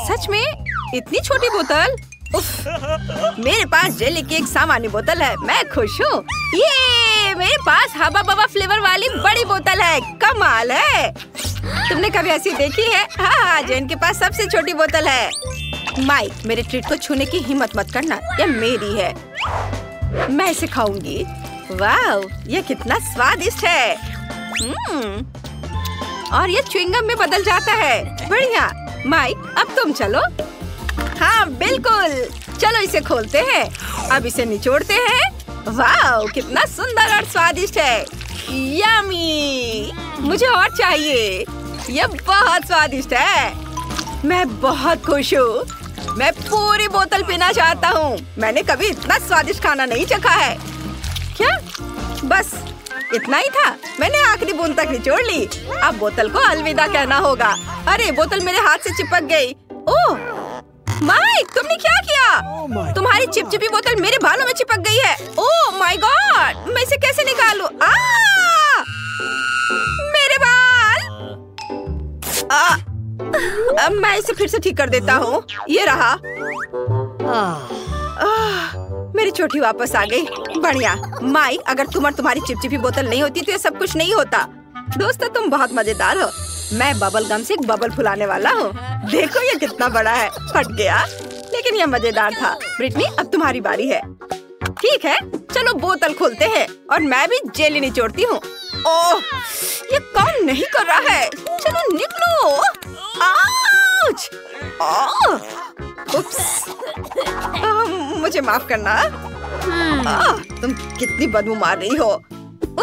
सच में इतनी छोटी बोतल? उफ, मेरे पास जेली की एक सामान्य बोतल है, मैं खुश हूँ। ये मेरे पास हबा बबा फ्लेवर वाली बड़ी बोतल है, कमाल है। तुमने कभी ऐसी देखी है? हाँ, जेन के पास सबसे छोटी बोतल है। माइक, मेरे ट्रीट को छूने की हिम्मत मत करना, यह मेरी है, मैं इसे खाऊंगी। वाह, यह कितना स्वादिष्ट है। और ये च्युइंगम में बदल जाता है। बढ़िया। माइक, अब तुम चलो। हाँ बिल्कुल, चलो इसे खोलते हैं। अब इसे निचोड़ते हैं। वाह, कितना सुंदर और स्वादिष्ट है। यम्मी, मुझे और चाहिए। यह बहुत स्वादिष्ट है। मैं बहुत खुश हूँ। मैं पूरी बोतल पीना चाहता हूँ। मैंने कभी इतना स्वादिष्ट खाना नहीं चखा है। क्या? बस इतना ही था? मैंने आखिरी बूंद तक निचोड़ ली। अब बोतल को अलविदा कहना होगा। अरे, बोतल मेरे हाथ से चिपक गई। ओह माइक, तुमने क्या किया? तुम्हारी चिपचिपी बोतल मेरे बालों में चिपक गई है। ओह माय गॉड, मैं इसे कैसे निकालूं? मेरे बाल! अब मैं इसे फिर से ठीक कर देता हूँ। ये रहा। मेरी चोटी वापस आ गई। बढ़िया। माइक, अगर तुम और तुम्हारी चिपचिपी बोतल नहीं होती तो ये सब कुछ नहीं होता। दोस्तों, तुम बहुत मजेदार हो। मैं बबल गम से एक बबल फुलाने वाला हूँ। देखो ये कितना बड़ा है। फट गया, लेकिन ये मजेदार था। ब्रिटनी, अब तुम्हारी बारी है। ठीक है, चलो बोतल खोलते हैं और मैं भी जेली निचोड़ती हूँ। ओह, ये काम नहीं कर रहा है। चलो निकलो। आउच! उप्स, मुझे माफ करना। तुम कितनी बदबू मार रही हो।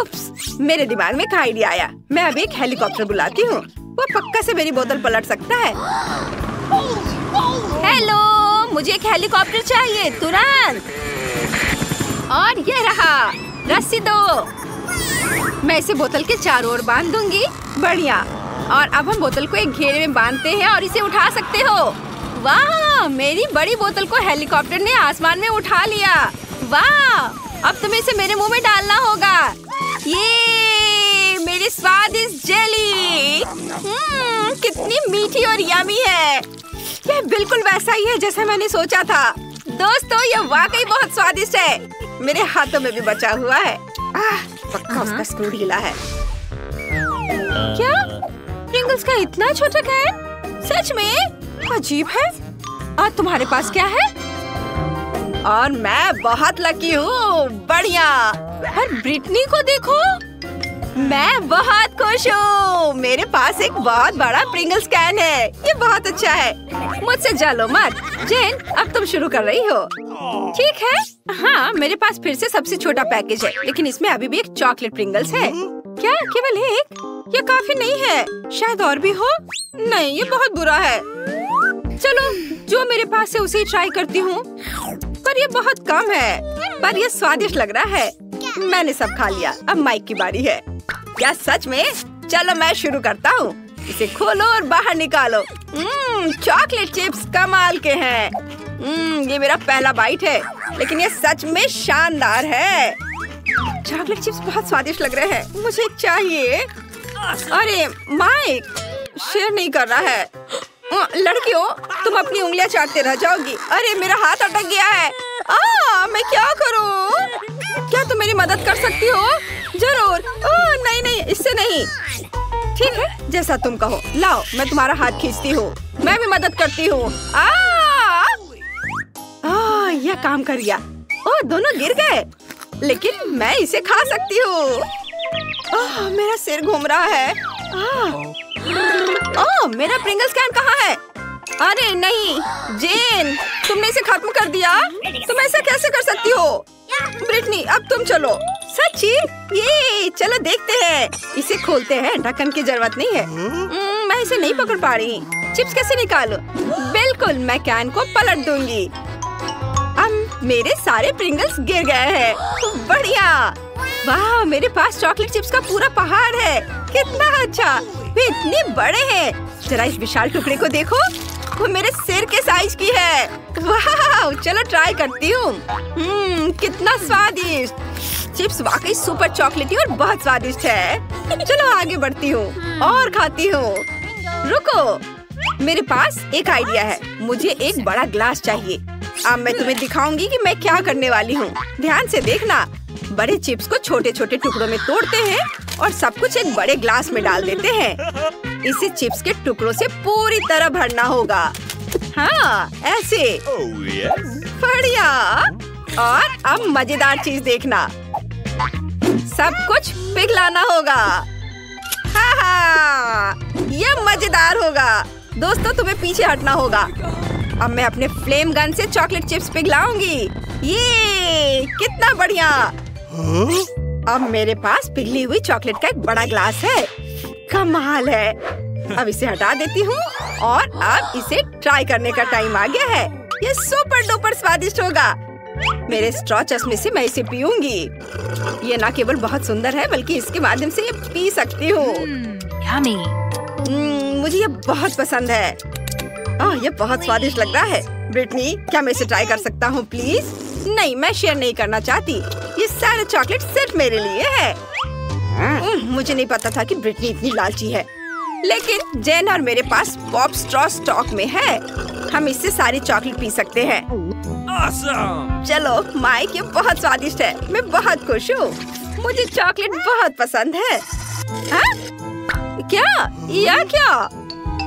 उप्स, मेरे दिमाग में एक आइडिया आया। मैं अभी एक हेलीकॉप्टर बुलाती हूँ, वो पक्का से मेरी बोतल पलट सकता है। हेलो, मुझे एक हेलीकॉप्टर चाहिए तुरंत। और ये रहा, रस्सी दो। मैं इसे बोतल के चारों ओर बांध दूंगी। बढ़िया। और अब हम बोतल को एक घेरे में बांधते हैं और इसे उठा सकते हो। वाह, मेरी बड़ी बोतल को हेलीकॉप्टर ने आसमान में उठा लिया। वाह, अब तुम्हें इसे मेरे मुंह में डालना होगा। ये मेरी स्वादिष्ट जेली। कितनी मीठी और यमी है। यह बिल्कुल वैसा ही है जैसा मैंने सोचा था। दोस्तों, यह वाकई बहुत स्वादिष्ट है। मेरे हाथों में भी बचा हुआ है। पक्का उसका स्क्रू ढीला है। क्या? प्रिंगल्स का इतना छोटा कैन? सच में अजीब है। और तुम्हारे पास क्या है? और मैं बहुत लकी हूँ। बढ़िया। और ब्रिटनी को देखो, मैं बहुत खुश हूँ। मेरे पास एक बहुत बड़ा प्रिंगल्स कैन है। ये बहुत अच्छा है। मुझसे जलो मत। जेन, अब तुम शुरू कर रही हो। ठीक है। हाँ, मेरे पास फिर से सबसे छोटा पैकेज है, लेकिन इसमें अभी भी एक चॉकलेट प्रिंगल्स है। क्या केवल एक? ये काफी नहीं है, शायद और भी हो। नहीं, ये बहुत बुरा है। चलो, जो मेरे पास है उसे ही ट्राई करती हूँ। पर ये बहुत कम है, पर ये स्वादिष्ट लग रहा है। मैंने सब खा लिया, अब माइक की बारी है। क्या सच में? चलो मैं शुरू करता हूँ। इसे खोलो और बाहर निकालो। चॉकलेट चिप्स कमाल के हैं। ये मेरा पहला बाइट है, लेकिन ये सच में शानदार है। चॉकलेट चिप्स बहुत स्वादिष्ट लग रहे हैं। मुझे चाहिए। अरे माइक, शेयर नहीं कर रहा है। लड़कियों, तुम अपनी उंगलियां चाटते रह जाओगी। अरे मेरा हाथ अटक गया है। मैं क्या करूं? क्या तुम मेरी मदद कर सकती हो? जरूर। नहीं नहीं, इससे नहीं। ठीक है, जैसा तुम कहो। लाओ, मैं तुम्हारा हाथ खींचती हूँ। मैं भी मदद करती हूँ। यह काम कर गया। दोनों गिर गए, लेकिन मैं इसे खा सकती हूँ। मेरा सिर घूम रहा है। मेरा प्रिंगल्स कैन कहाँ है? अरे नहीं, जेन, तुमने इसे खत्म कर दिया। तुम ऐसा कैसे कर सकती हो? ब्रिटनी, अब तुम चलो। सच्ची? ये चलो देखते हैं। इसे खोलते हैं, ढक्कन की जरूरत नहीं है। मैं इसे नहीं पकड़ पा रही। चिप्स कैसे निकालूं? बिल्कुल, मैं कैन को पलट दूंगी। अब मेरे सारे प्रिंगल्स गिर गए हैं। बढ़िया। वाह, मेरे पास चॉकलेट चिप्स का पूरा पहाड़ है। कितना अच्छा। वे इतने बड़े हैं। जरा इस विशाल टुकड़े को देखो, वो मेरे सिर के साइज की है। वाह, चलो ट्राई करती हूँ। कितना स्वादिष्ट। चिप्स वाकई सुपर चॉकलेटी और बहुत स्वादिष्ट है। चलो आगे बढ़ती हूँ और खाती हूँ। रुको, मेरे पास एक आइडिया है। मुझे एक बड़ा ग्लास चाहिए। अब मैं तुम्हें दिखाऊंगी कि मैं क्या करने वाली हूँ। ध्यान से देखना। बड़े चिप्स को छोटे छोटे टुकड़ों में तोड़ते हैं और सब कुछ एक बड़े ग्लास में डाल देते हैं। इसे चिप्स के टुकड़ों से पूरी तरह भरना होगा। हाँ, ऐसे। बढ़िया। और अब मजेदार चीज देखना। सब कुछ पिघलाना होगा। हाँ, ये मजेदार होगा। दोस्तों, तुम्हें पीछे हटना होगा। अब मैं अपने फ्लेम गन से चॉकलेट चिप्स पिघलाऊंगी। ये कितना बढ़िया। अब मेरे पास पिघली हुई चॉकलेट का एक बड़ा ग्लास है। कमाल है। अब इसे हटा देती हूँ और अब इसे ट्राई करने का टाइम आ गया है। ये सुपर डुपर स्वादिष्ट होगा। मेरे स्ट्रॉ चश्मे से मैं इसे पीऊंगी। ये ना केवल बहुत सुंदर है बल्कि इसके माध्यम से ये पी सकती हूँ। मुझे ये बहुत पसंद है। ये बहुत स्वादिष्ट लग रहा है। ब्रिटनी, क्या मैं इसे ट्राई कर सकता हूँ प्लीज? नहीं, मैं शेयर नहीं करना चाहती। ये सारे चॉकलेट सिर्फ मेरे लिए है। मुझे नहीं पता था कि ब्रिटनी इतनी लालची है। लेकिन जेन और मेरे पास पॉप स्ट्रॉ स्टॉक में है। हम इससे सारी चॉकलेट पी सकते हैं। Awesome! चलो माइक, ये बहुत स्वादिष्ट है। मैं बहुत खुश हूँ। मुझे चॉकलेट बहुत पसंद है। हाँ? क्या? क्या?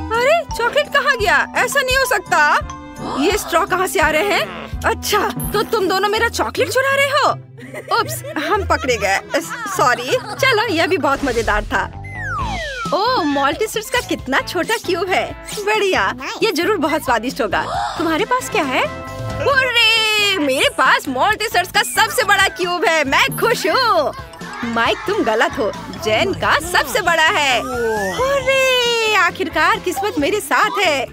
अरे चॉकलेट कहाँ गया? ऐसा नहीं हो सकता। ये स्ट्रॉ कहाँ से आ रहे हैं? अच्छा, तो तुम दोनों मेरा चॉकलेट चुरा रहे हो? उप्स, हम पकड़े गए। सॉरी। चलो, यह भी बहुत मजेदार था। ओह, मॉल्टीसर्स का कितना छोटा क्यूब है। बढ़िया, ये जरूर बहुत स्वादिष्ट होगा। तुम्हारे पास क्या है? हुर्रे! मेरे पास मॉल्टीसर्स का सबसे बड़ा क्यूब है। मैं खुश हूँ। माइक, तुम गलत हो। जेन का सबसे बड़ा है। हुर्रे! आखिरकार किस्मत मेरे साथ है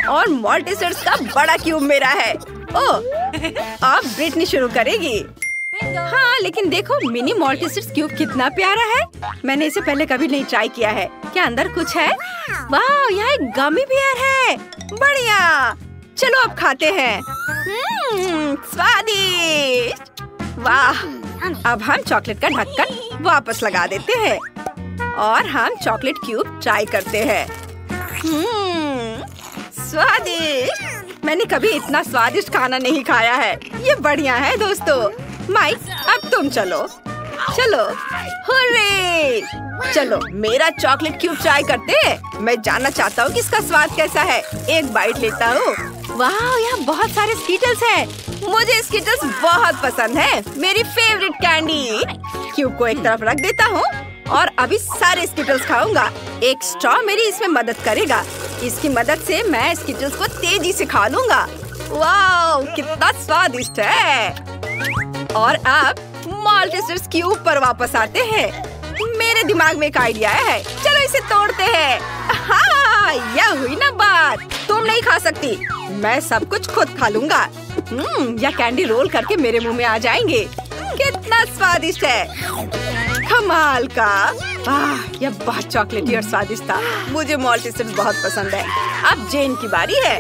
और मॉल्टीसर्स का बड़ा क्यूब मेरा है। ओह, अब ब्रिटनी शुरू करेगी। हाँ, लेकिन देखो मिनी मॉल्टीसर्स क्यूब कितना प्यारा है। मैंने इसे पहले कभी नहीं ट्राई किया है। क्या अंदर कुछ है? वाह, यहाँ एक गमी बियर है। बढ़िया। चलो अब खाते हैं। स्वादिष्ट। वाह। अब हम चॉकलेट का ढक्कन वापस लगा देते हैं और हम चॉकलेट क्यूब ट्राई करते हैं। स्वादिष्ट। मैंने कभी इतना स्वादिष्ट खाना नहीं खाया है। ये बढ़िया है दोस्तों। माइक, अब तुम चलो। चलो। हुर्रे! चलो मेरा चॉकलेट क्यूब ट्राई करते हैं। मैं जानना चाहता हूँ कि इसका स्वाद कैसा है। एक बाइट लेता हूँ। वाह, यहाँ बहुत सारे स्कीटल्स हैं। मुझे स्कीटल्स बहुत पसंद है। मेरी फेवरेट कैंडी। क्यूब को एक तरफ रख देता हूँ और अभी सारे स्कीटल्स खाऊंगा। एक स्ट्रॉ मेरी इसमें मदद करेगा। इसकी मदद से मैं स्कीटल्स को तेजी से खा लूंगा। वाह, कितना स्वादिष्ट है। और अब मॉल्टीसर्स क्यूब पर वापस आते हैं। मेरे दिमाग में एक आइडिया है। चलो इसे तोड़ते हैं। हाँ, यह हुई ना बात। तुम नहीं खा सकती। मैं सब कुछ खुद खा लूंगा। यह कैंडी रोल करके मेरे मुंह में आ जाएंगे। कितना स्वादिष्ट है। कमाल का। यह बहुत चॉकलेटी और स्वादिष्ट था। मुझे मॉल्टीसर्स बहुत पसंद है। अब जेन की बारी है।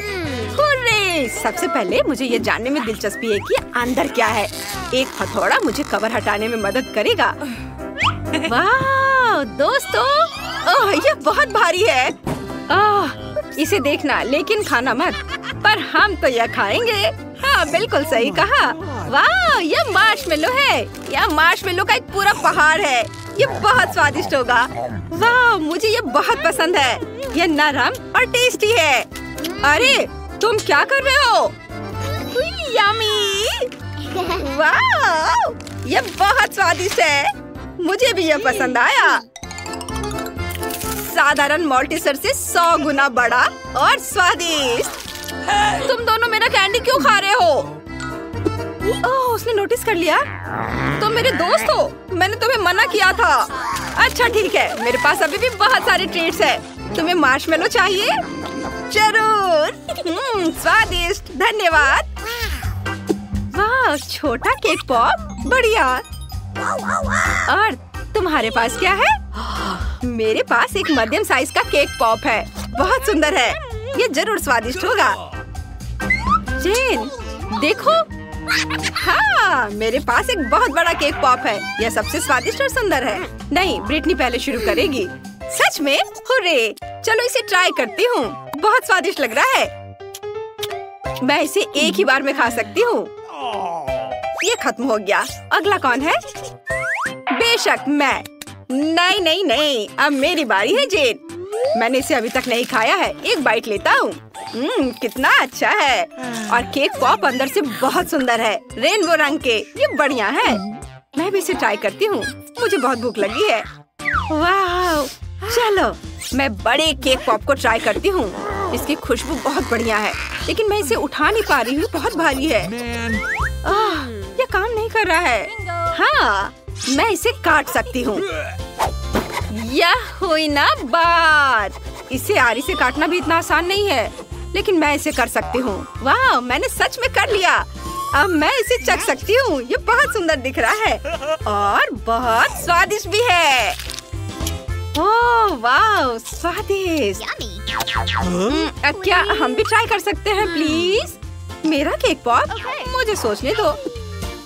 हुर्रे! सबसे पहले मुझे ये जानने में दिलचस्पी है कि अंदर क्या है। एक हथौड़ा मुझे कवर हटाने में मदद करेगा। वाह दोस्तों, ओह ये बहुत भारी है। इसे देखना लेकिन खाना मत। पर हम तो यह खाएंगे। हाँ बिल्कुल सही कहा। वाह, यह मार्शमेलो है। यह मार्शमेलो का एक पूरा पहाड़ है। ये बहुत स्वादिष्ट होगा। वाह, मुझे ये बहुत पसंद है। यह नरम और टेस्टी है। अरे तुम क्या कर रहे हो? यम्मी। वाह, ये बहुत स्वादिष्ट है। मुझे भी यह पसंद आया। साधारण मॉल्टीसर से 100 गुना बड़ा और स्वादिष्ट। तुम दोनों मेरा कैंडी क्यों खा रहे हो? ओह, उसने नोटिस कर लिया। तुम मेरे दोस्त हो। मैंने तुम्हें मना किया था। अच्छा ठीक है, मेरे पास अभी भी बहुत सारे ट्रीट्स हैं। तुम्हें मार्शमेलो चाहिए? जरूर। स्वादिष्ट, धन्यवाद। वाह, छोटा केक पॉप, बढ़िया। और तुम्हारे पास क्या है? मेरे पास एक मध्यम साइज का केक पॉप है। बहुत सुंदर है। ये जरूर स्वादिष्ट होगा। जेन देखो। हाँ, मेरे पास एक बहुत बड़ा केक पॉप है। यह सबसे स्वादिष्ट और सुंदर है। नहीं, ब्रिटनी पहले शुरू करेगी। सच में? हुर्रे! चलो इसे ट्राई करती हूँ। बहुत स्वादिष्ट लग रहा है। मैं इसे एक ही बार में खा सकती हूँ। ये खत्म हो गया। अगला कौन है? बेशक मैं। नहीं नहीं नहीं, अब मेरी बारी है जेन। मैंने इसे अभी तक नहीं खाया है। एक बाइट लेता हूँ। कितना अच्छा है। और केक पॉप अंदर से बहुत सुंदर है, रेनबो रंग के। ये बढ़िया है। मैं भी इसे ट्राई करती हूँ। मुझे बहुत भूख लगी है। वाह, चलो मैं बड़े केक पॉप को ट्राई करती हूँ। इसकी खुशबू बहुत बढ़िया है, लेकिन मैं इसे उठा नहीं पा रही हूँ। बहुत भारी है। ये काम नहीं कर रहा है। हाँ, मैं इसे काट सकती हूँ। यह हुई ना बात। इसे आरी से काटना भी इतना आसान नहीं है, लेकिन मैं इसे कर सकती हूँ। वाह, मैंने सच में कर लिया। अब मैं इसे चख सकती हूँ। ये बहुत सुंदर दिख रहा है और बहुत स्वादिष्ट भी है। ओह वाह, स्वादिष्ट। अब क्या हम भी ट्राई कर सकते हैं प्लीज? मेरा केक पॉप? मुझे सोचने दो।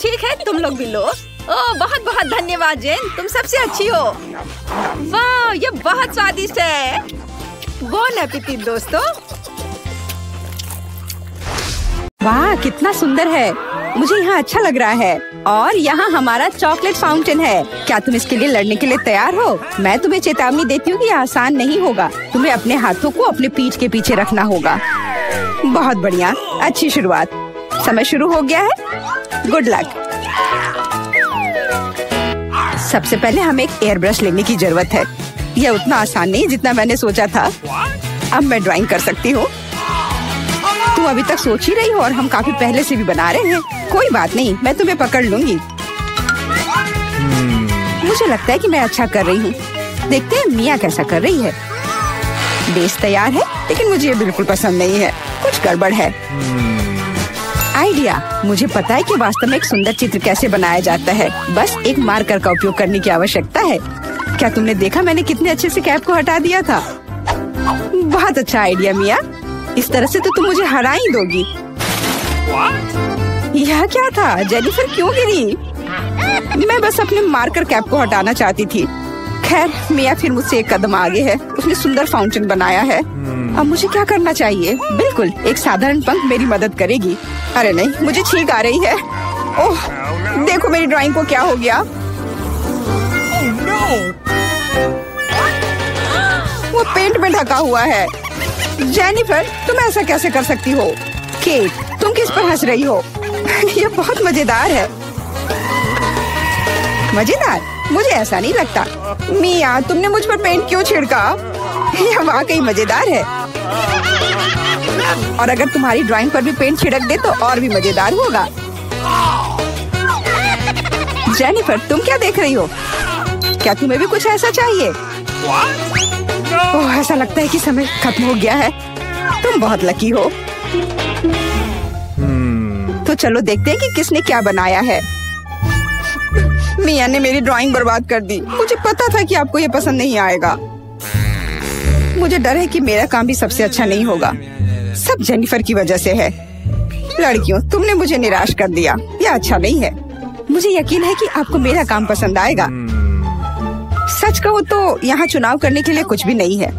ठीक है, तुम लोग भी लो। ओह बहुत बहुत धन्यवाद जेन, तुम सबसे अच्छी हो। वाह, ये बहुत स्वादिष्ट है। बोन एपेटिट दोस्तों। वाह, कितना सुंदर है। मुझे यहाँ अच्छा लग रहा है। और यहाँ हमारा चॉकलेट फाउंटेन है। क्या तुम इसके लिए लड़ने के लिए तैयार हो? मैं तुम्हें चेतावनी देती हूँ कि यह आसान नहीं होगा। तुम्हें अपने हाथों को अपने पीठ के पीछे रखना होगा। बहुत बढ़िया, अच्छी शुरुआत। समय शुरू हो गया है। Good luck. सबसे पहले हमें एक एयर ब्रश लेने की जरूरत है। यह उतना आसान नहीं जितना मैंने सोचा था। अब मैं ड्राइंग कर सकती हूँ। तुम अभी तक सोच ही रही हो और हम काफी पहले से भी बना रहे हैं। कोई बात नहीं, मैं तुम्हें पकड़ लूंगी। मुझे लगता है कि मैं अच्छा कर रही हूँ। देखते हैं मिया कैसा कर रही है। बेस तैयार है, लेकिन मुझे ये बिल्कुल पसंद नहीं है। कुछ गड़बड़ है। आइडिया, मुझे पता है कि वास्तव में एक सुंदर चित्र कैसे बनाया जाता है। बस एक मार्कर का उपयोग करने की आवश्यकता है। क्या तुमने देखा मैंने कितने अच्छे से कैप को हटा दिया था? बहुत अच्छा आइडिया मिया। इस तरह से तो तुम मुझे हरा ही दोगी। यह क्या था? जेनिफर क्यों गिरी? मैं बस अपने मार्कर कैप को हटाना चाहती थी। खैर, मिया फिर मुझसे एक कदम आगे है। उसने सुंदर फाउंटेन बनाया है। अब मुझे क्या करना चाहिए? बिल्कुल, एक साधारण पंख मेरी मदद करेगी। अरे नहीं, मुझे छींक आ रही है। ओह, देखो मेरी ड्राइंग को क्या हो गया। वो पेंट में ढका हुआ है। जेनिफर, तुम ऐसा कैसे कर सकती हो? केट, तुम किस पर हंस रही हो? ये बहुत मजेदार है। मजेदार? मुझे ऐसा नहीं लगता। मिया, तुमने मुझ पर पेंट क्यों छिड़का? यह वाकई मजेदार है। और अगर तुम्हारी ड्राइंग पर भी पेंट छिड़क दे तो और भी मजेदार होगा। जेनिफर, तुम क्या देख रही हो? क्या तुम्हें भी कुछ ऐसा चाहिए? ओह, ऐसा लगता है कि समय खत्म हो गया है। तुम बहुत लकी हो। तो चलो देखते हैं कि किसने क्या बनाया है। मिया ने मेरी ड्राइंग बर्बाद कर दी। मुझे पता था कि आपको ये पसंद नहीं आएगा। मुझे डर है कि मेरा काम भी सबसे अच्छा नहीं होगा। सब जेनिफर की वजह से है। लड़कियों, तुमने मुझे निराश कर दिया। यह अच्छा नहीं है। मुझे यकीन है कि आपको मेरा काम पसंद आएगा। सच कहो तो यहाँ चुनाव करने के लिए कुछ भी नहीं है।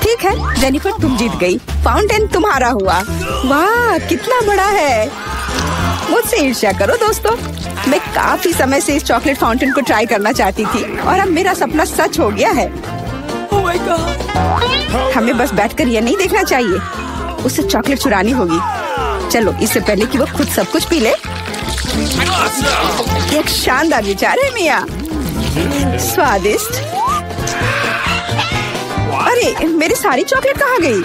ठीक है जेनिफर, तुम जीत गई। फाउंटेन तुम्हारा हुआ। वाह, कितना बड़ा है। मुझसे ईर्ष्या करो दोस्तों। मैं काफी समय से इस चॉकलेट फाउंटेन को ट्राई करना चाहती थी और अब मेरा सपना सच हो गया है। Oh my God! हमें बस बैठकर यह नहीं देखना चाहिए, उसे चॉकलेट चुरानी होगी। चलो, इससे पहले कि वो खुद सब कुछ पी ले। एक शानदार विचार है मिया। स्वादिष्ट। अरे, मेरी सारी चॉकलेट कहाँ गई?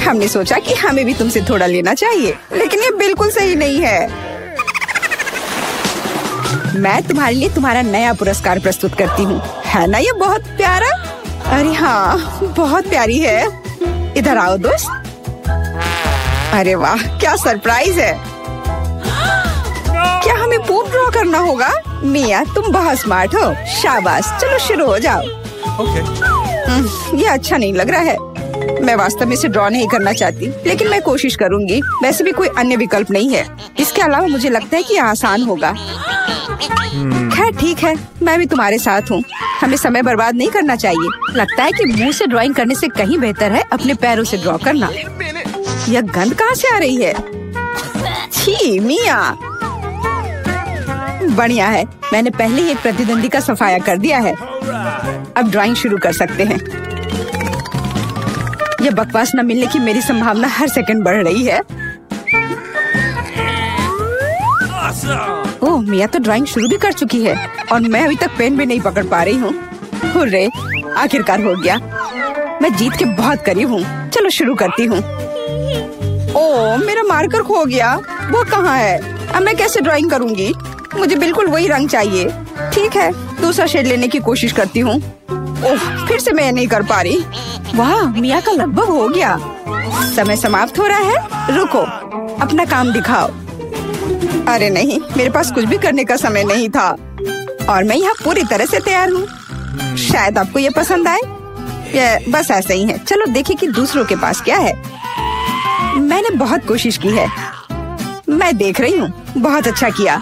हमने सोचा कि हमें भी तुमसे थोड़ा लेना चाहिए, लेकिन ये बिल्कुल सही नहीं है। मैं तुम्हारे लिए तुम्हारा नया पुरस्कार प्रस्तुत करती हूँ। है ना ये बहुत प्यारा? अरे हाँ, बहुत प्यारी है। इधर आओ दोस्त। अरे वाह, क्या सरप्राइज है। क्या हमें पूप ड्रॉ करना होगा? मिया, तुम बहुत स्मार्ट हो। शाबाश, चलो शुरू हो जाओ। ये अच्छा नहीं लग रहा है। मैं वास्तव में इसे ड्रॉ नहीं करना चाहती, लेकिन मैं कोशिश करूंगी। वैसे भी कोई अन्य विकल्प नहीं है। इसके अलावा मुझे लगता है कि यह आसान होगा। खैर ठीक है, मैं भी तुम्हारे साथ हूँ। हमें समय बर्बाद नहीं करना चाहिए। लगता है कि मुंह से ड्राइंग करने से कहीं बेहतर है अपने पैरों से ड्रॉ करना। यह गंध कहाँ से आ रही है? छी मिया। बढ़िया है, मैंने पहले ही एक प्रतिद्वंदी का सफाया कर दिया है। अब ड्राइंग शुरू कर सकते हैं। यह बकवास न मिलने की मेरी संभावना हर सेकंड बढ़ रही है। ओह, मिया तो ड्राइंग शुरू भी कर चुकी है और मैं अभी तक पेन भी नहीं पकड़ पा रही हूँ। हुर्रे, आखिरकार हो गया। मैं जीत के बहुत करीब हूँ। चलो शुरू करती हूँ। ओह, मेरा मार्कर खो गया। वो कहाँ है? अब मैं कैसे ड्राइंग करूँगी? मुझे बिल्कुल वही रंग चाहिए। ठीक है, दूसरा शेड लेने की कोशिश करती हूँ। ओह, फिर से मैं नहीं कर पा रही। वाह, मिया का लगभग हो गया। समय समाप्त हो रहा है। रुको, अपना काम दिखाओ। अरे नहीं, मेरे पास कुछ भी करने का समय नहीं था और मैं यहाँ पूरी तरह से तैयार हूँ। शायद आपको ये पसंद आए। ये बस ऐसे ही है। चलो देखें कि दूसरों के पास क्या है। मैंने बहुत कोशिश की है। मैं देख रही हूँ। बहुत अच्छा किया।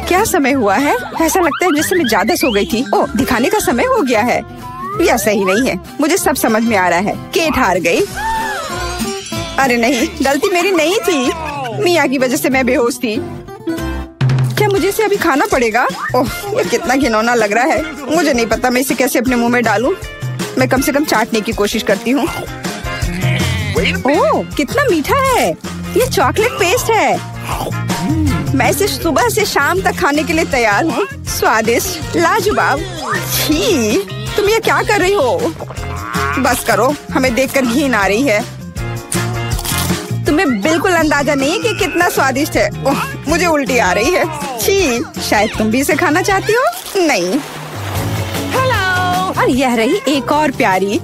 क्या समय हुआ है? ऐसा लगता है जैसे मैं ज्यादा सो गई थी। ओह, दिखाने का समय हो गया है। यह सही नहीं है। मुझे सब समझ में आ रहा है। केट हार गई। अरे नहीं, गलती मेरी नहीं थी। मिया की वजह से मैं बेहोश थी। क्या मुझे इसे अभी खाना पड़ेगा? ओह, ये कितना घिनौना लग रहा है। मुझे नहीं पता मैं इसे कैसे अपने मुंह में डालूं। मैं कम से कम चाटने की कोशिश करती हूँ। ओह, कितना मीठा है। ये चॉकलेट पेस्ट है। मैं इसे सुबह से शाम तक खाने के लिए तैयार हूँ। स्वादिष्ट, लाजवाब। छी, तुम ये क्या कर रही हो? बस करो, हमें देखकर घिन आ रही है। तुम्हें बिल्कुल अंदाजा नहीं है कि कितना स्वादिष्ट है। ओह, मुझे उल्टी आ रही है। छी, शायद तुम भी इसे खाना चाहती हो? नहीं। हेलो। और यह रही एक और प्यारी।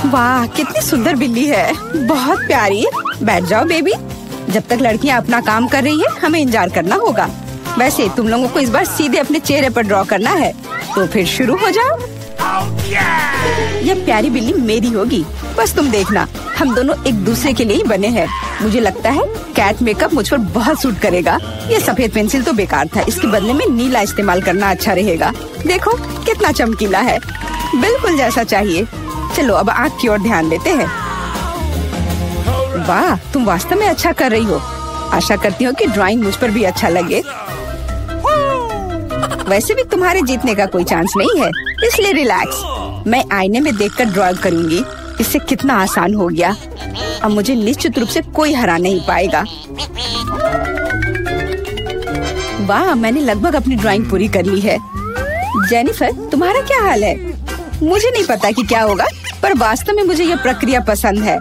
वाह, कितनी सुंदर बिल्ली है। बहुत प्यारी। बैठ जाओ बेबी। जब तक लड़कियां अपना काम कर रही है, हमें इंतजार करना होगा। वैसे तुम लोगों को इस बार सीधे अपने चेहरे पर ड्रॉ करना है, तो फिर शुरू हो जाओ। यह प्यारी बिल्ली मेरी होगी। बस तुम देखना, हम दोनों एक दूसरे के लिए ही बने हैं। मुझे लगता है कैट मेकअप मुझ पर बहुत सूट करेगा। ये सफेद पेंसिल तो बेकार था। इसके बदले में नीला इस्तेमाल करना अच्छा रहेगा। देखो कितना चमकीला है। बिल्कुल जैसा चाहिए। चलो अब आँख की ओर ध्यान देते हैं। वाह, तुम वास्तव में अच्छा कर रही हो। आशा करती हूँ कि ड्राइंग मुझ पर भी अच्छा लगे। वैसे भी तुम्हारे जीतने का कोई चांस नहीं है, इसलिए रिलैक्स। मैं आईने में देखकर ड्रॉ करूंगी। इससे कितना आसान हो गया। अब मुझे निश्चित रूप से कोई हरा नहीं पाएगा। वाह, मैंने लगभग अपनी ड्राइंग पूरी कर ली है। जेनिफर, तुम्हारा क्या हाल है? मुझे नहीं पता कि क्या होगा, पर वास्तव में मुझे यह प्रक्रिया पसंद है।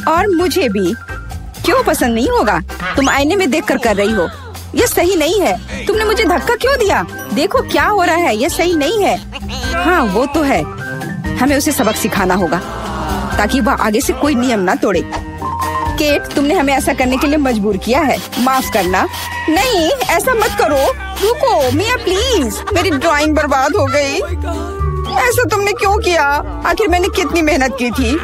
और मुझे भी। क्यों पसंद नहीं होगा? तुम आईने में देखकर कर रही हो। यह सही नहीं है। तुमने मुझे धक्का क्यों दिया? देखो क्या हो रहा है। यह सही नहीं है। हाँ, वो तो है। हमें उसे सबक सिखाना होगा ताकि वह आगे से कोई नियम ना तोड़े। केट, तुमने हमें ऐसा करने के लिए मजबूर किया है। माफ करना। नहीं, ऐसा मत करो। रुको मिया, प्लीज। मेरी ड्राइंग बर्बाद हो गई। ऐसा तुमने क्यों किया? आखिर मैंने कितनी मेहनत की थी।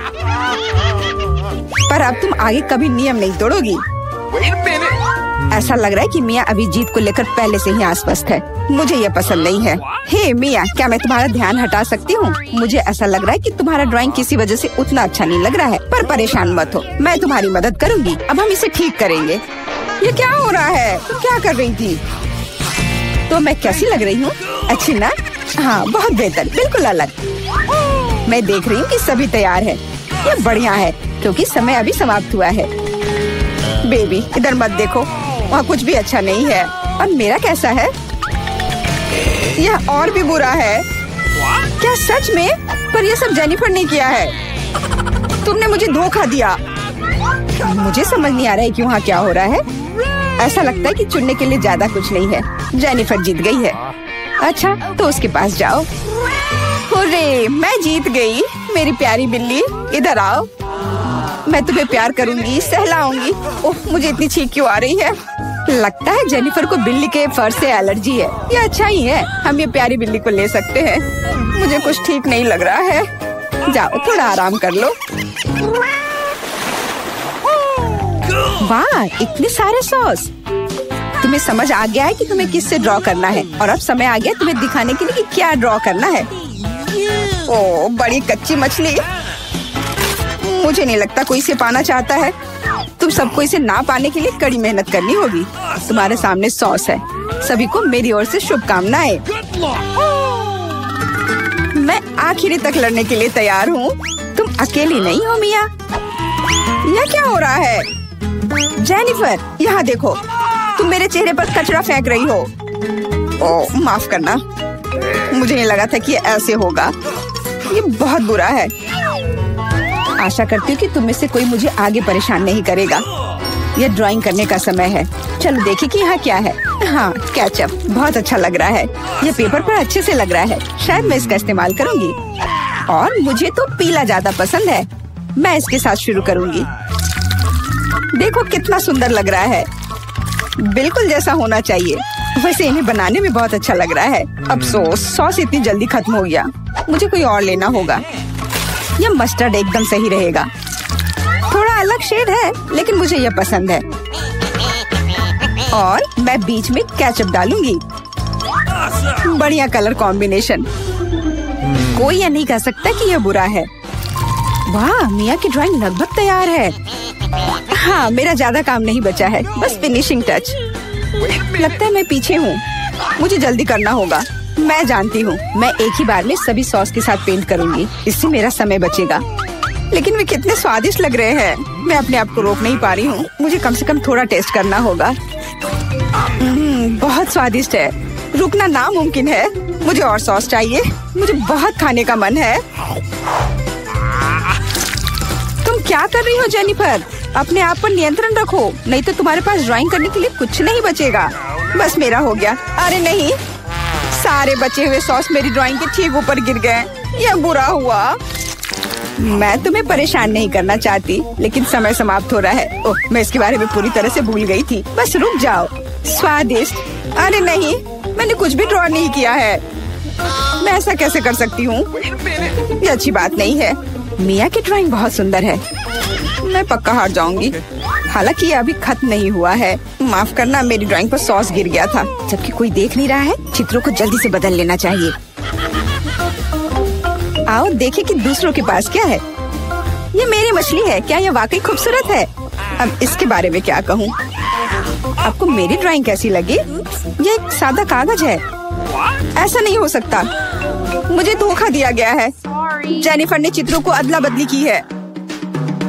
पर अब तुम आगे कभी नियम नहीं तोड़ोगी। ऐसा लग रहा है कि मिया अभी जीत को लेकर पहले से ही आश्वस्त है। मुझे यह पसंद नहीं है। हे मिया, क्या मैं तुम्हारा ध्यान हटा सकती हूँ? मुझे ऐसा लग रहा है कि तुम्हारा ड्राइंग किसी वजह से उतना अच्छा नहीं लग रहा है। पर परेशान मत हो, मैं तुम्हारी मदद करूँगी। अब हम इसे ठीक करेंगे। ये क्या हो रहा है? तुम क्या कर रही थी? तो मैं कैसी लग रही हूँ? अच्छी ना? हाँ, बहुत बेहतर, बिल्कुल अलग। मैं देख रही हूँ कि सभी तैयार है। ये बढ़िया है क्योंकि समय अभी समाप्त हुआ है। बेबी, इधर मत देखो, वहाँ कुछ भी अच्छा नहीं है। और मेरा कैसा है? यह और भी बुरा है। क्या सच में? पर यह सब जेनिफर ने किया है। तुमने मुझे धोखा दिया। मुझे समझ नहीं आ रहा है कि वहाँ क्या हो रहा है। ऐसा लगता है कि चुनने के लिए ज्यादा कुछ नहीं है। जेनिफर जीत गई है। अच्छा, तो उसके पास जाओ। हुर्रे, मैं जीत गई। मेरी प्यारी बिल्ली, इधर आओ। मैं तुम्हें प्यार करूंगी, सहलाऊंगी। ओह, मुझे इतनी छींक क्यों आ रही है? लगता है जेनिफर को बिल्ली के फर से एलर्जी है। ये अच्छा ही है, हम ये प्यारी बिल्ली को ले सकते हैं। मुझे कुछ ठीक नहीं लग रहा है। जाओ, थोड़ा आराम कर लो। वाह, इतने सारे सॉस। तुम्हें समझ आ गया है कि तुम्हें किससे ड्रॉ करना है और अब समय आ गया तुम्हें दिखाने के लिए कि क्या ड्रॉ करना है। ओह, बड़ी कच्ची मछली। मुझे नहीं लगता कोई इसे पाना चाहता है। तुम सबको इसे ना पाने के लिए कड़ी मेहनत करनी होगी। तुम्हारे सामने सॉस है। सभी को मेरी ओर से शुभकामनाएं। मैं आखिरी तक लड़ने के लिए तैयार हूँ। तुम अकेली नहीं हो मिया। यह क्या हो रहा है? जेनिफर, यहाँ देखो, तुम मेरे चेहरे पर कचरा फेंक रही हो। ओह, माफ करना, मुझे नहीं लगा था कि ऐसे होगा। ये बहुत बुरा है। आशा करती हूँ कि तुम में से कोई मुझे आगे परेशान नहीं करेगा। यह ड्राइंग करने का समय है। चलो देखिए कि यहाँ क्या है। हाँ, केचप बहुत अच्छा लग रहा है। यह पेपर पर अच्छे से लग रहा है। शायद मैं इसका इस्तेमाल करूँगी। और मुझे तो पीला ज्यादा पसंद है। मैं इसके साथ शुरू करूँगी। देखो कितना सुंदर लग रहा है। बिल्कुल जैसा होना चाहिए। वैसे इन्हें बनाने में बहुत अच्छा लग रहा है। अफसोस, सॉस इतनी जल्दी खत्म हो गया। मुझे कोई और लेना होगा। यह मस्टर्ड एकदम सही रहेगा। थोड़ा अलग शेड है, लेकिन मुझे यह पसंद है। और मैं बीच में केचप डालूंगी। बढ़िया कलर कॉम्बिनेशन। कोई यह नहीं कह सकता कि यह बुरा है। वाह, मिया की ड्राइंग लगभग तैयार है। हाँ, मेरा ज्यादा काम नहीं बचा है, बस फिनिशिंग टच। लगता है मैं पीछे हूँ। मुझे जल्दी करना होगा। मैं जानती हूँ, मैं एक ही बार में सभी सॉस के साथ पेंट करूँगी। इससे मेरा समय बचेगा। लेकिन वे कितने स्वादिष्ट लग रहे हैं। मैं अपने आप को रोक नहीं पा रही हूँ। मुझे कम से कम थोड़ा टेस्ट करना होगा। बहुत स्वादिष्ट है। रुकना नामुमकिन है। मुझे और सॉस चाहिए। मुझे बहुत खाने का मन है। तुम क्या कर रही हो जेनिफर? अपने आप पर नियंत्रण रखो, नहीं तो तुम्हारे पास ड्राइंग करने के लिए कुछ नहीं बचेगा। बस मेरा हो गया। अरे नहीं, सारे बचे हुए सॉस मेरी ड्राइंग के ठीक ऊपर गिर गए। यह बुरा हुआ। मैं तुम्हें परेशान नहीं करना चाहती, लेकिन समय समाप्त हो रहा है। ओह, मैं इसके बारे में पूरी तरह से भूल गई थी। बस रुक जाओ। स्वादिष्ट। अरे नहीं, मैंने कुछ भी ड्रॉ नहीं किया है। मैं ऐसा कैसे कर सकती हूँ? ये अच्छी बात नहीं है। मिया की ड्राइंग बहुत सुंदर है। मैं पक्का हार जाऊंगी। हालांकि ये अभी खत्म नहीं हुआ है। माफ करना, मेरी ड्राइंग पर सॉस गिर गया था। जबकि कोई देख नहीं रहा है, चित्रों को जल्दी से बदल लेना चाहिए। आओ देखें कि दूसरों के पास क्या है। ये मेरी मछली है। क्या ये वाकई खूबसूरत है? अब इसके बारे में क्या कहूँ? आपको मेरी ड्राइंग कैसी लगी? ये एक सादा कागज है। ऐसा नहीं हो सकता। मुझे धोखा दिया गया है। जेनिफर ने चित्रों को अदला बदली की है।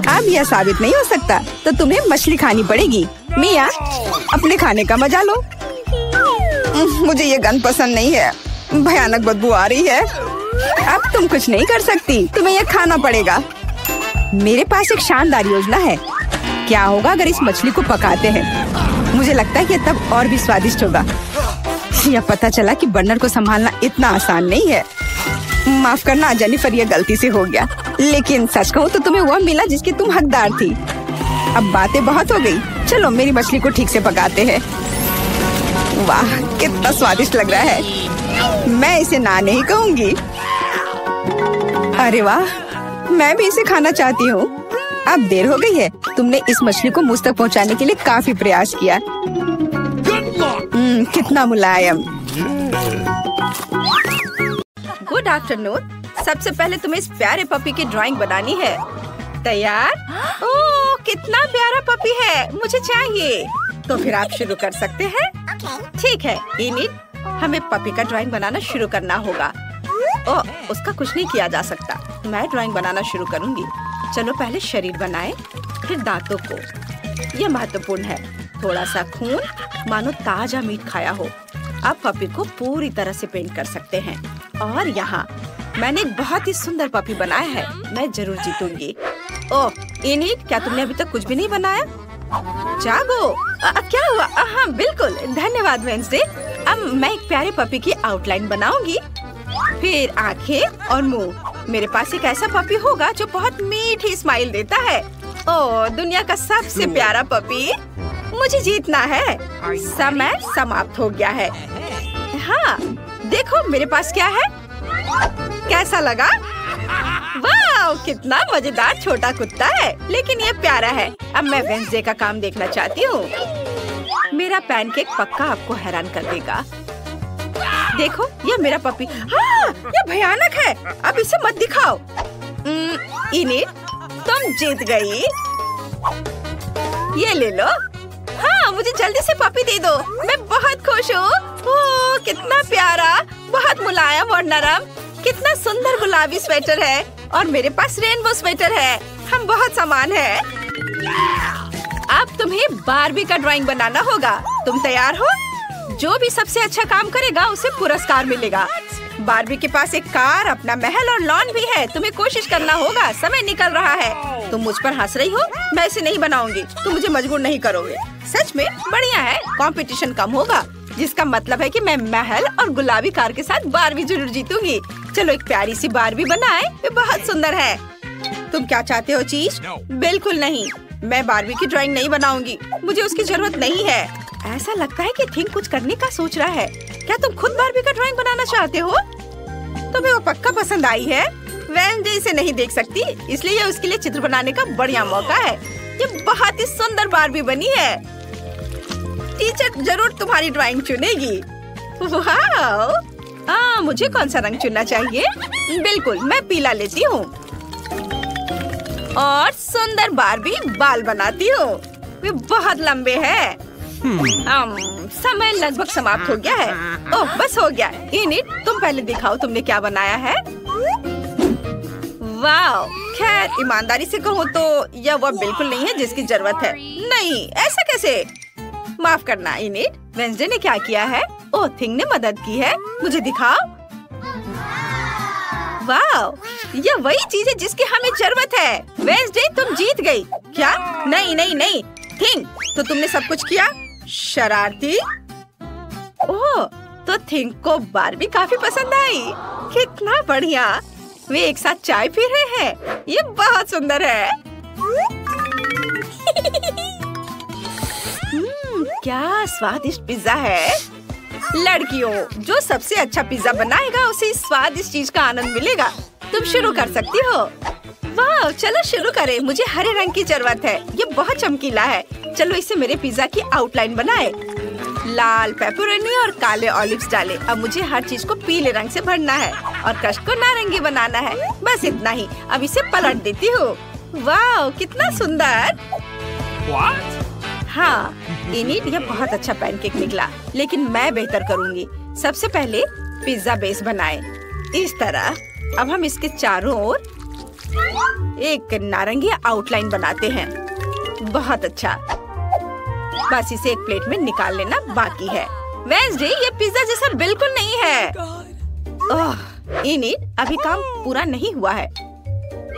अब यह साबित नहीं हो सकता, तो तुम्हें मछली खानी पड़ेगी। मिया, अपने खाने का मजा लो। मुझे ये गंध पसंद नहीं है। भयानक बदबू आ रही है। अब तुम कुछ नहीं कर सकती। तुम्हें यह खाना पड़ेगा। मेरे पास एक शानदार योजना है। क्या होगा अगर इस मछली को पकाते हैं? मुझे लगता है कि तब और भी स्वादिष्ट होगा। यह पता चला कि बर्नर को संभालना इतना आसान नहीं है। माफ करना जेनिफर, यह गलती से हो गया। लेकिन सच कहूँ तो तुम्हें वह मिला जिसकी तुम हकदार थी। अब बातें बहुत हो गई। चलो मेरी मछली को ठीक से पकाते हैं। वाह, कितना स्वादिष्ट लग रहा है। मैं इसे ना नहीं कहूँगी। अरे वाह, मैं भी इसे खाना चाहती हूँ। अब देर हो गई है। तुमने इस मछली को मुझ तक पहुँचाने के लिए काफी प्रयास किया। कितना मुलायम। Good afternoon. सबसे पहले तुम्हें इस प्यारे पपी की ड्राइंग बनानी है। तैयार? ओह, कितना प्यारा पपी है। मुझे चाहिए। तो फिर आप शुरू कर सकते हैं। ठीक है इनिट, हमें पपी का ड्राइंग बनाना शुरू करना होगा। ओह, उसका कुछ नहीं किया जा सकता। मैं ड्राइंग बनाना शुरू करूंगी। चलो पहले शरीर बनाएं, फिर दांतों को। यह महत्वपूर्ण है। थोड़ा सा खून, मानो ताजा मीट खाया हो। आप पपी को पूरी तरह से पेंट कर सकते हैं। और यहाँ मैंने एक बहुत ही सुंदर पपी बनाया है। मैं जरूर जीतूंगी। ओह इनिट, क्या तुमने अभी तक कुछ भी नहीं बनाया? जागो। क्या हुआ? हाँ बिल्कुल, धन्यवाद वेंसडे। अब मैं एक प्यारे पपी की आउटलाइन बनाऊंगी, फिर आंखें और मुंह। मेरे पास एक ऐसा पपी होगा जो बहुत मीठी स्माइल देता है। ओह, दुनिया का सबसे प्यारा पपी। मुझे जीतना है। समय समाप्त हो गया है। हाँ देखो मेरे पास क्या है। कैसा लगा? वाह, वाह, कितना मजेदार छोटा कुत्ता है, लेकिन ये प्यारा है। अब मैं वेंसडे का काम देखना चाहती हूँ। मेरा पैनकेक पक्का आपको हैरान कर देगा। देखो, ये मेरा पपी। हाँ, ये भयानक है। अब इसे मत दिखाओ। इनिट, तुम जीत गई। ये ले लो। हाँ, मुझे जल्दी से पपी दे दो। मैं बहुत खुश हूँ। ओह, कितना प्यारा, बहुत मुलायम और नरम। कितना सुंदर गुलाबी स्वेटर है और मेरे पास रेनबो स्वेटर है। हम बहुत समान हैं। अब तुम्हें बारबी का ड्राइंग बनाना होगा। तुम तैयार हो? जो भी सबसे अच्छा काम करेगा उसे पुरस्कार मिलेगा। बारबी के पास एक कार, अपना महल और लॉन भी है। तुम्हें कोशिश करना होगा। समय निकल रहा है। तुम मुझ पर हंस रही हो? मैं इसे नहीं बनाऊंगी। तुम मुझे मजबूर नहीं करोगे। सच में बढ़िया है। कंपटीशन कम होगा, जिसका मतलब है कि मैं महल और गुलाबी कार के साथ बारबी जरूर जीतूंगी। चलो एक प्यारी सी बारबी बनाए। वे बहुत सुंदर है। तुम क्या चाहते हो चीज? बिल्कुल नहीं, मैं बारबी की ड्राइंग नहीं बनाऊंगी। मुझे उसकी जरूरत नहीं है। ऐसा लगता है कि थिंक कुछ करने का सोच रहा है। क्या तुम खुद बारबी का ड्राइंग बनाना चाहते हो? तुम्हें वो पक्का पसंद आई है। वेंसडे इसे नहीं देख सकती, इसलिए ये उसके लिए चित्र बनाने का बढ़िया मौका है। ये बहुत ही सुंदर बारबी बनी है। टीचर जरूर तुम्हारी ड्राइंग चुनेगी। वाह! मुझे कौन सा रंग चुनना चाहिए? बिल्कुल, मैं पीला लेती हूँ। और सुंदर बारबी बाल बनाती हूँ। वे बहुत लंबे हैं। समय लगभग समाप्त हो गया है। ओह, बस हो गया। इनिट, तुम पहले दिखाओ तुमने क्या बनाया है। वाह! खैर, ईमानदारी से कहूँ तो यह वो बिल्कुल नहीं है जिसकी जरूरत है। नहीं, ऐसा कैसे? माफ करना इनिट, वेंसडे ने क्या किया है? ओह, थिंग ने मदद की है। मुझे दिखाओ। वाह, ये वही चीज है जिसकी हमें जरूरत है। वेंसडे, तुम जीत गई। क्या? नहीं नहीं नहीं, थिंग, तो तुमने सब कुछ किया। शरारती। ओह, तो थिंग को बारबी काफी पसंद आई। कितना बढ़िया। वे एक साथ चाय पी रहे हैं। ये बहुत सुंदर है। क्या स्वादिष्ट पिज्जा है। लड़कियों, जो सबसे अच्छा पिज्जा बनाएगा उसे इस स्वादिष्ट चीज का आनंद मिलेगा। तुम शुरू कर सकती हो। वाह, चलो शुरू करें। मुझे हरे रंग की जरूरत है। ये बहुत चमकीला है। चलो इसे मेरे पिज्जा की आउटलाइन बनाए। लाल पेपरोनी और काले ऑलिव्स डालें। अब मुझे हर चीज को पीले रंग से भरना है और क्रस्ट को नारंगी बनाना है। बस इतना ही। अब इसे पलट देती हूँ। वाह, कितना सुंदर। हाँ, इनिट, यह बहुत अच्छा पैनकेक निकला, लेकिन मैं बेहतर करूँगी। सबसे पहले पिज्जा बेस बनाए इस तरह। अब हम इसके चारों ओर एक नारंगी आउटलाइन बनाते हैं। बहुत अच्छा। बस इसे एक प्लेट में निकाल लेना बाकी है। वेंसडे, ये पिज्जा जैसा बिल्कुल नहीं है। ओह, इनिट, अभी काम पूरा नहीं हुआ है।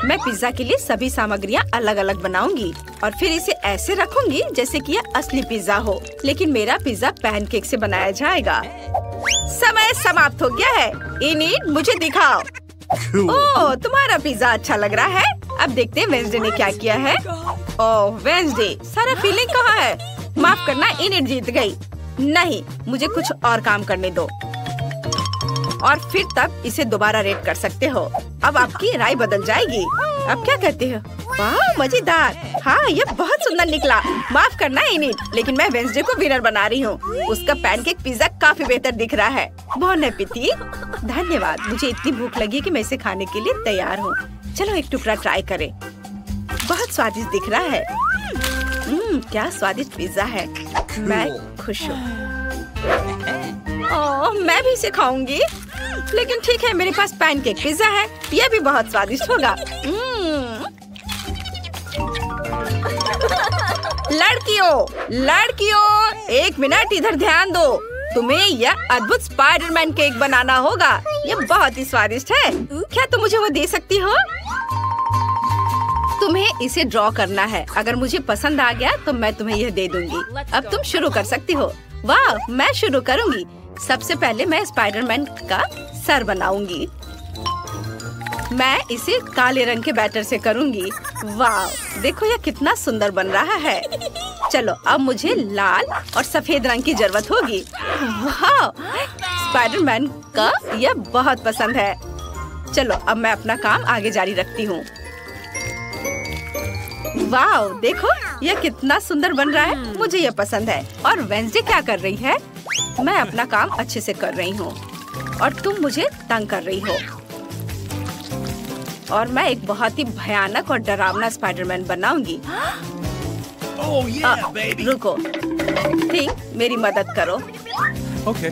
मैं पिज्जा के लिए सभी सामग्रियाँ अलग अलग बनाऊंगी और फिर इसे ऐसे रखूंगी जैसे कि यह असली पिज्जा हो, लेकिन मेरा पिज्जा पैनकेक से बनाया जाएगा। समय समाप्त हो गया है। इनिट, मुझे दिखाओ। ओह, तुम्हारा पिज्जा अच्छा लग रहा है। अब देखते हैं वेंसडे ने क्या किया है। ओह, वेंसडे, सारा फीलिंग कहाँ है? माफ करना, इनिट जीत गई। नहीं, मुझे कुछ और काम करने दो और फिर तब इसे दोबारा रेट कर सकते हो। अब आपकी राय बदल जाएगी। अब क्या कहते हो? वाह, मजेदार। हाँ, ये बहुत सुंदर निकला। माफ करना इनिट, लेकिन मैं वेंसडे को विनर बना रही हूँ। उसका पैनकेक पिज्जा काफी बेहतर दिख रहा है। बॉन एपेटी। धन्यवाद। मुझे इतनी भूख लगी कि मैं इसे खाने के लिए तैयार हूँ। चलो एक टुकड़ा ट्राई करें। बहुत स्वादिष्ट दिख रहा है। क्या स्वादिष्ट पिज्जा है। मैं खुश हूँ। ओह, मैं भी इसे खाऊंगी। लेकिन ठीक है, मेरे पास पैनकेक पिज्जा है। यह भी बहुत स्वादिष्ट होगा। लड़कियों, एक मिनट इधर ध्यान दो। तुम्हें यह अद्भुत स्पाइडरमैन केक बनाना होगा। यह बहुत ही स्वादिष्ट है। क्या तुम मुझे वो दे सकती हो? तुम्हें इसे ड्रॉ करना है। अगर मुझे पसंद आ गया तो मैं तुम्हें यह दे दूंगी। अब तुम शुरू कर सकती हो। वाह, मैं शुरू करूंगी। सबसे पहले मैं स्पाइडरमैन का सर बनाऊंगी। मैं इसे काले रंग के बैटर से करूंगी। वाह, देखो यह कितना सुंदर बन रहा है। चलो, अब मुझे लाल और सफेद रंग की जरूरत होगी। वाह, स्पाइडरमैन का यह बहुत पसंद है। चलो अब मैं अपना काम आगे जारी रखती हूँ। वाओ, देखो ये कितना सुंदर बन रहा है, मुझे ये पसंद है। और वेंसडे क्या कर रही है? मैं अपना काम अच्छे से कर रही हूँ और तुम मुझे तंग कर रही हो। और मैं एक बहुत ही भयानक और डरावना स्पाइडरमैन बनाऊंगी। रुको, ठीक, मेरी मदद करो। Okay.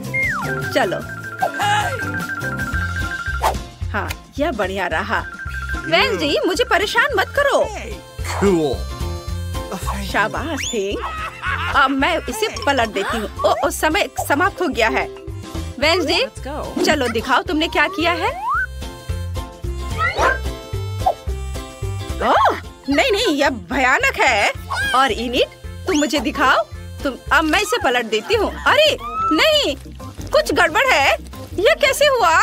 चलो। हाँ, यह बढ़िया रहा। वेंसडे, मुझे परेशान मत करो। Cool. शाबाश थी। अब मैं इसे पलट देती हूँ। ओ, समय समाप्त हो गया है। वेंसडे, चलो दिखाओ तुमने क्या किया है। ओह, नहीं, यह भयानक है। और इनिट, तुम मुझे दिखाओ। अब मैं इसे पलट देती हूँ। अरे नहीं, कुछ गड़बड़ है। यह कैसे हुआ?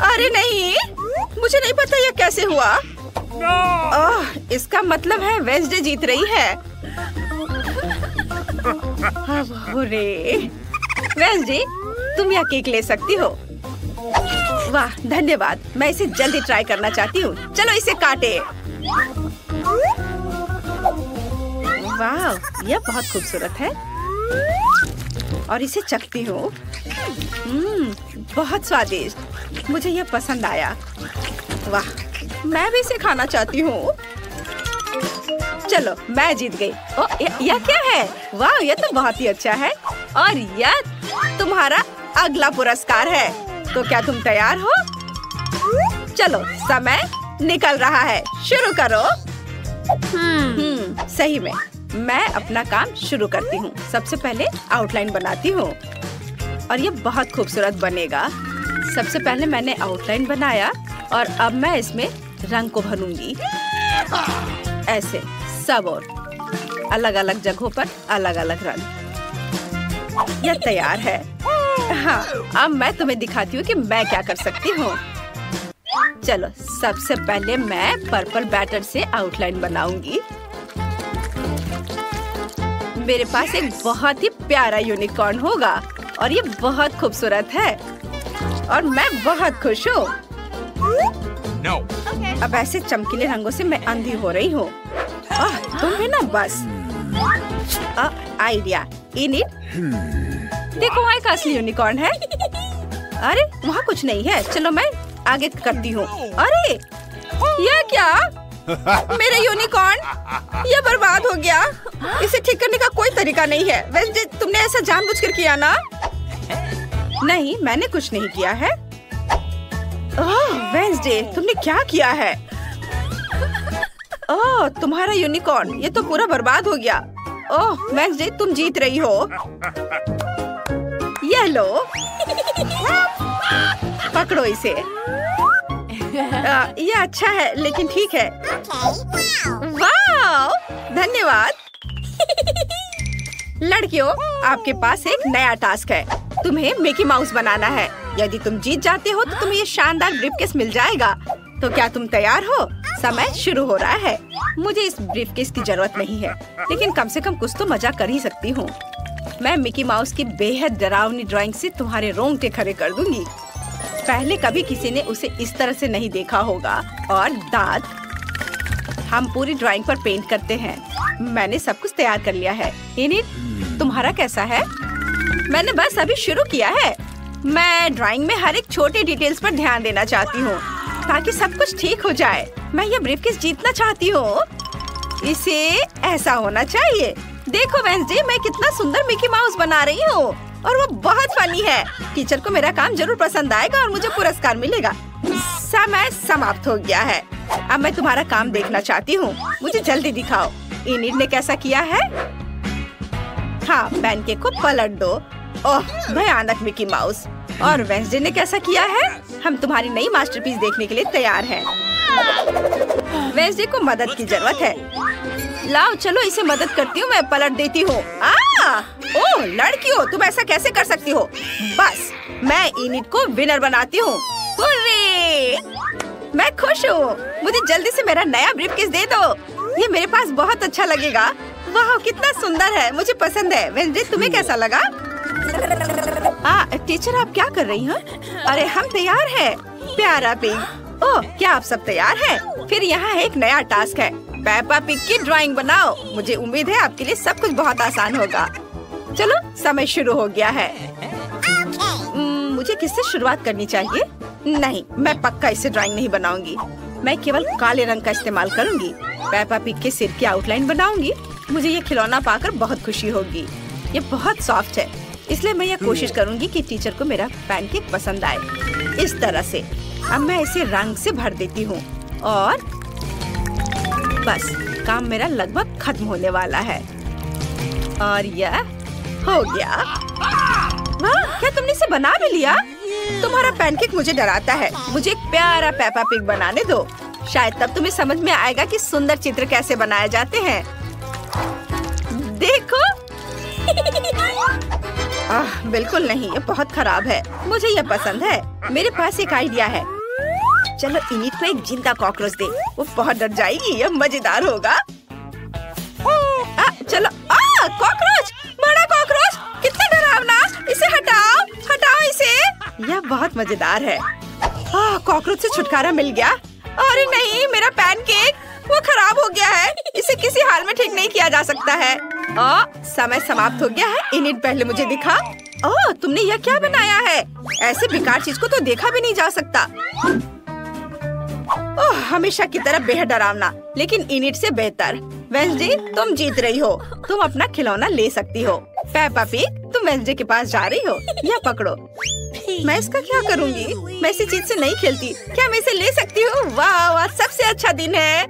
अरे नहीं, मुझे नहीं पता यह कैसे हुआ। इसका मतलब है वेंसडे जीत रही है। अरे वेंसडे, तुम यह केक ले सकती हो। वाह, धन्यवाद। मैं इसे जल्दी ट्राई करना चाहती हूँ। चलो इसे काटे। वाह, यह बहुत खूबसूरत है। और इसे चखती हूँ। बहुत स्वादिष्ट, मुझे यह पसंद आया। वाह, मैं भी इसे खाना चाहती हूँ। चलो, मैं जीत गई। ओ, यह क्या है? वाह, यह तो बहुत ही अच्छा है। और यह तुम्हारा अगला पुरस्कार है। तो क्या तुम तैयार हो? चलो, समय निकल रहा है, शुरू करो। सही में, मैं अपना काम शुरू करती हूँ। सबसे पहले आउटलाइन बनाती हूँ और ये बहुत खूबसूरत बनेगा। सबसे पहले मैंने आउटलाइन बनाया और अब मैं इसमें रंग को भरूंगी। ऐसे सब और अलग अलग जगहों पर अलग अलग रंग। यह तैयार है। हाँ, अब मैं तुम्हें दिखाती हूँ कि मैं क्या कर सकती हूँ। चलो, सबसे पहले मैं पर्पल बैटर से आउटलाइन बनाऊंगी। मेरे पास एक बहुत ही प्यारा यूनिकॉर्न होगा और ये बहुत खूबसूरत है और मैं बहुत खुश हूँ। No. अब ऐसे चमकीले रंगों से मैं अंधी हो रही हूँ। तुम भी ना बस। आइडिया, इनिट, देखो वहाँ एक असली यूनिकॉर्न है। अरे वहाँ कुछ नहीं है। चलो मैं आगे करती हूँ। अरे यह क्या? मेरा यूनिकॉर्न यह बर्बाद हो गया। इसे ठीक करने का कोई तरीका नहीं है। वैसे तुमने ऐसा जानबूझकर किया ना? नहीं, मैंने कुछ नहीं किया है। ओह वेंसडे, तुमने क्या किया है? ओह, तुम्हारा यूनिकॉर्न ये तो पूरा बर्बाद हो गया। ओह वेंसडे, तुम जीत रही हो। ये लो, पकड़ो इसे। ये अच्छा है लेकिन ठीक है। वाह, धन्यवाद। लड़कियों, आपके पास एक नया टास्क है। तुम्हें मिकी माउस बनाना है। यदि तुम जीत जाते हो तो तुम्हें ये शानदार ब्रीफकेस मिल जाएगा। तो क्या तुम तैयार हो? समय शुरू हो रहा है। मुझे इस ब्रीफकेस की जरूरत नहीं है, लेकिन कम से कम कुछ तो मजा कर ही सकती हूँ। मैं मिकी माउस की बेहद डरावनी ड्राइंग से तुम्हारे रोंगटे खड़े कर दूंगी। पहले कभी किसी ने उसे इस तरह से नहीं देखा होगा। और दांत, हम पूरी ड्राइंग पर पेंट करते हैं। मैंने सब कुछ तैयार कर लिया है। इनिट, तुम्हारा कैसा है? मैंने बस अभी शुरू किया है। मैं ड्राइंग में हर एक छोटे डिटेल्स पर ध्यान देना चाहती हूँ ताकि सब कुछ ठीक हो जाए। मैं ये ब्रीफकेस जीतना चाहती हूँ। इसे ऐसा होना चाहिए। देखो वेंसडे, मैं कितना सुंदर मिकी माउस बना रही हूँ और वो बहुत फनी है। टीचर को मेरा काम जरूर पसंद आएगा और मुझे पुरस्कार मिलेगा। समय समाप्त हो गया है। अब मैं तुम्हारा काम देखना चाहती हूँ। मुझे जल्दी दिखाओ। इनिट ने कैसा किया है? हाँ, पैनकेक को पलट दो। ओह, भयानक मिकी माउस। और वेंसडे ने कैसा किया है? हम तुम्हारी नई मास्टरपीस देखने के लिए तैयार हैं। वेंसडे को मदद की जरूरत है। लाओ, चलो इसे मदद करती हूँ। मैं पलट देती हूँ। ओह लड़कियों, तुम ऐसा कैसे कर सकती हो? बस मैं इनिट को विनर बनाती हूँ। मैं खुश हूँ। मुझे जल्दी से मेरा नया ब्रीफकेस दे दो। ये मेरे पास बहुत अच्छा लगेगा। वाह, कितना सुंदर है, मुझे पसंद है। वेंसडे, तुम्हें कैसा लगा? टीचर, आप क्या कर रही हैं? अरे हम तैयार हैं। प्यारा पिग। ओह, क्या आप सब तैयार हैं? फिर यहाँ एक नया टास्क है, पेपा पिग की ड्राइंग बनाओ। मुझे उम्मीद है आपके लिए सब कुछ बहुत आसान होगा। चलो, समय शुरू हो गया है। मुझे किससे शुरुआत करनी चाहिए? नहीं, मैं पक्का इससे ड्राइंग नहीं बनाऊंगी। मैं केवल काले रंग का इस्तेमाल करूंगी। पेपा पिग के सिर की आउटलाइन बनाऊंगी। मुझे ये खिलौना पाकर बहुत खुशी होगी। ये बहुत सॉफ्ट है, इसलिए मैं ये कोशिश करूंगी कि टीचर को मेरा पैनकेक पसंद आए। इस तरह से अब मैं इसे रंग से भर देती हूँ और बस काम मेरा लगभग खत्म होने वाला है। और यह हो गया। वाह, क्या तुमने इसे बना भी लिया? तुम्हारा पैनकेक मुझे डराता है। मुझे एक प्यारा पेपा पिग बनाने दो। शायद तब तुम्हें समझ में आएगा कि सुंदर चित्र कैसे बनाए जाते हैं। देखो। बिल्कुल नहीं, ये बहुत खराब है। मुझे ये पसंद है। मेरे पास एक आइडिया है। चलो इनिट को एक जिंदा कॉकरोच दे। वो बहुत डर जाएगी। यह मजेदार होगा। चलो, कॉकरोच, बड़ा कॉकरोच, कितना डरावना। इसे हटाओ, हटाओ इसे। यह बहुत मजेदार है। कॉकरोच से छुटकारा मिल गया। अरे नहीं, मेरा पैनकेक, वो खराब हो गया है। इसे किसी हाल में ठीक नहीं किया जा सकता है। समय समाप्त हो गया है। इनिट पहले मुझे दिखा। तुमने यह क्या बनाया है? ऐसे बेकार चीज को तो देखा भी नहीं जा सकता। हमेशा की तरह बेहद डरावना, लेकिन इनिट से बेहतर। वेंसडे, तुम जीत रही हो। तुम अपना खिलौना ले सकती हो। पेपा पिग, तुम वेंसडे के पास जा रही हो। यह पकड़ो। मैं इसका क्या करूँगी? मैं इसी चीज से नहीं खेलती। क्या मैं इसे ले सकती हूँ? वाह, आज सबसे अच्छा दिन है।